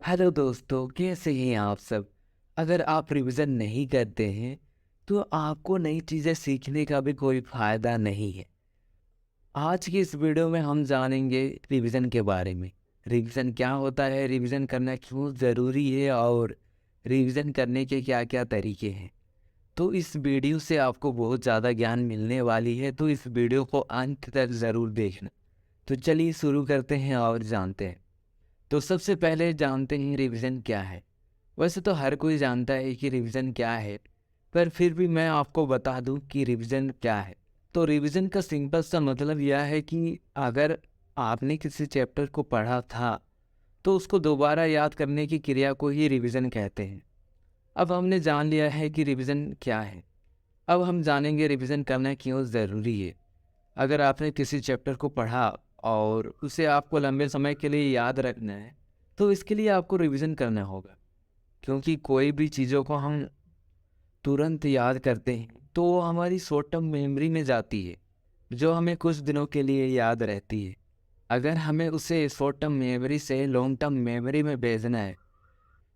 Hello दोस्तों, कैसे हैं आप सब। अगर आप रिवीजन नहीं करते हैं तो आपको नई चीज़ें सीखने का भी कोई फ़ायदा नहीं है। आज की इस वीडियो में हम जानेंगे रिवीजन के बारे में। रिवीजन क्या होता है, रिवीजन करना क्यों ज़रूरी है और रिवीजन करने के क्या क्या तरीके हैं। तो इस वीडियो से आपको बहुत ज़्यादा ज्ञान मिलने वाली है, तो इस वीडियो को अंत तक ज़रूर देखना। तो चलिए शुरू करते हैं और जानते हैं। तो सबसे पहले जानते हैं रिवीजन क्या है। वैसे तो हर कोई जानता है कि रिवीजन क्या है, पर फिर भी मैं आपको बता दूं कि रिवीजन क्या है। तो रिवीजन का सिंपल सा मतलब यह है कि अगर आपने किसी चैप्टर को पढ़ा था तो उसको दोबारा याद करने की क्रिया को ही रिवीजन कहते हैं। अब हमने जान लिया है कि रिवीजन क्या है। अब हम जानेंगे रिवीजन करना क्यों ज़रूरी है। अगर आपने किसी चैप्टर को पढ़ा और उसे आपको लंबे समय के लिए याद रखना है, तो इसके लिए आपको रिवीजन करना होगा। क्योंकि कोई भी चीज़ों को हम तुरंत याद करते हैं तो वो हमारी शॉर्ट टर्म मेमोरी में जाती है, जो हमें कुछ दिनों के लिए याद रहती है। अगर हमें उसे शॉर्ट टर्म मेमोरी से लॉन्ग टर्म मेमोरी में भेजना है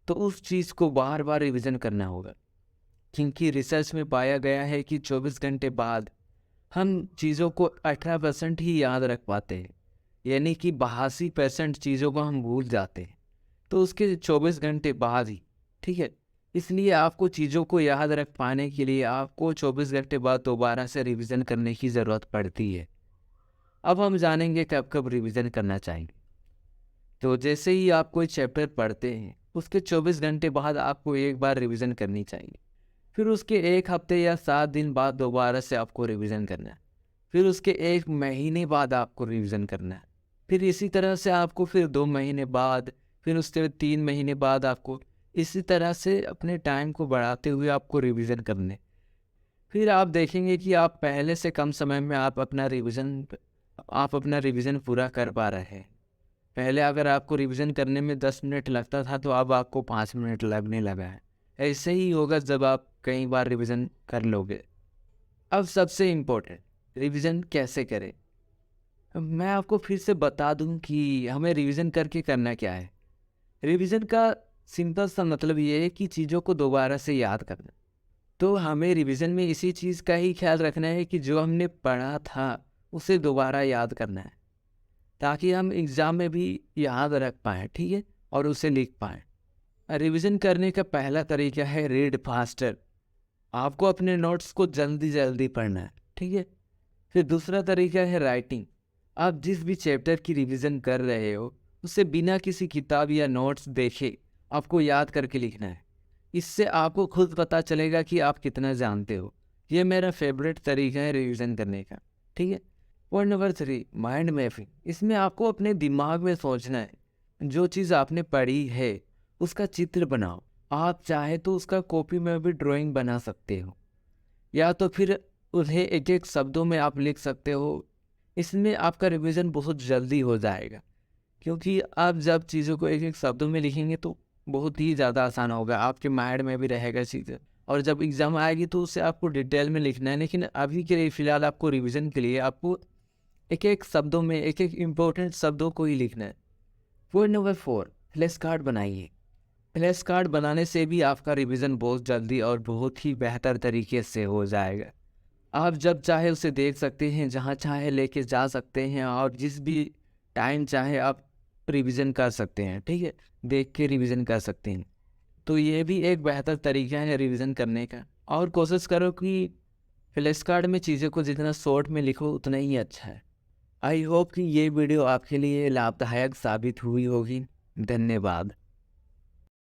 तो उस चीज़ को बार बार रिवीजन करना होगा। क्योंकि रिसर्च में पाया गया है कि 24 घंटे बाद हम चीज़ों को 18% ही याद रख पाते हैं, यानी कि 82% चीज़ों को हम भूल जाते हैं। तो उसके 24 घंटे बाद ही, ठीक है। इसलिए आपको चीज़ों को याद रख पाने के लिए आपको 24 घंटे बाद दोबारा से रिवीजन करने की ज़रूरत पड़ती है। अब हम जानेंगे कब कब रिवीजन करना चाहिए। तो जैसे ही आप कोई चैप्टर पढ़ते हैं उसके 24 घंटे बाद आपको एक बार रिवीजन करनी चाहिए। फिर उसके 1 हफ्ते या 7 दिन बाद दोबारा से आपको रिवीजन करना है। फिर उसके 1 महीने बाद आपको रिवीजन करना है। फिर इसी तरह से आपको फिर 2 महीने बाद, फिर उसके 3 महीने बाद आपको इसी तरह से अपने टाइम को बढ़ाते हुए आपको रिवीजन करने। फिर आप देखेंगे कि आप पहले से कम समय में आप अपना रिवीजन पूरा कर पा रहे हैं। पहले अगर आपको रिवीजन करने में 10 मिनट लगता था तो अब आपको 5 मिनट लगने लगा है। ऐसे ही होगा जब आप कई बार रिवीजन कर लोगे। अब सबसे इम्पोर्टेंट, रिवीजन कैसे करें। मैं आपको फिर से बता दूं कि हमें रिवीजन करके करना क्या है। रिवीजन का सिंपल सा मतलब ये है कि चीज़ों को दोबारा से याद करना। तो हमें रिवीजन में इसी चीज़ का ही ख्याल रखना है कि जो हमने पढ़ा था उसे दोबारा याद करना है, ताकि हम एग्ज़ाम में भी याद रख पाएँ, ठीक है, और उसे लिख पाएँ। रिवीजन करने का पहला तरीका है रीड फास्टर। आपको अपने नोट्स को जल्दी जल्दी पढ़ना है, ठीक है। फिर दूसरा तरीका है राइटिंग। आप जिस भी चैप्टर की रिवीजन कर रहे हो उसे बिना किसी किताब या नोट्स देखे आपको याद करके लिखना है। इससे आपको खुद पता चलेगा कि आप कितना जानते हो। ये मेरा फेवरेट तरीका है रिवीजन करने का, ठीक है। Point number 3, mind mapping. इसमें आपको अपने दिमाग में सोचना है। जो चीज़ आपने पढ़ी है उसका चित्र बनाओ। आप चाहे तो उसका कॉपी में भी ड्राइंग बना सकते हो, या तो फिर उन्हें एक एक शब्दों में आप लिख सकते हो। इसमें आपका रिवीजन बहुत जल्दी हो जाएगा, क्योंकि आप जब चीज़ों को एक एक शब्दों में लिखेंगे तो बहुत ही ज़्यादा आसान होगा, आपके माइंड में भी रहेगा चीज़ें। और जब एग्ज़ाम आएगी तो उसे आपको डिटेल में लिखना है। लेकिन अभी के लिए फ़िलहाल आपको रिवीजन के लिए आपको एक एक शब्दों में एक एक इम्पोर्टेंट शब्दों को ही लिखना है। पॉइंट नंबर 4, फ्लैश कार्ड बनाइए। फ्लैश कार्ड बनाने से भी आपका रिवीजन बहुत जल्दी और बहुत ही बेहतर तरीके से हो जाएगा। आप जब चाहे उसे देख सकते हैं, जहाँ चाहे लेके जा सकते हैं, और जिस भी टाइम चाहे आप रिवीजन कर सकते हैं, ठीक है। देख के रिवीजन कर सकते हैं। तो ये भी एक बेहतर तरीका है रिवीजन करने का। और कोशिश करो कि फ्लैश कार्ड में चीज़ों को जितना शॉर्ट में लिखो उतना ही अच्छा है। आई होप कि ये वीडियो आपके लिए लाभदायक साबित हुई होगी। धन्यवाद।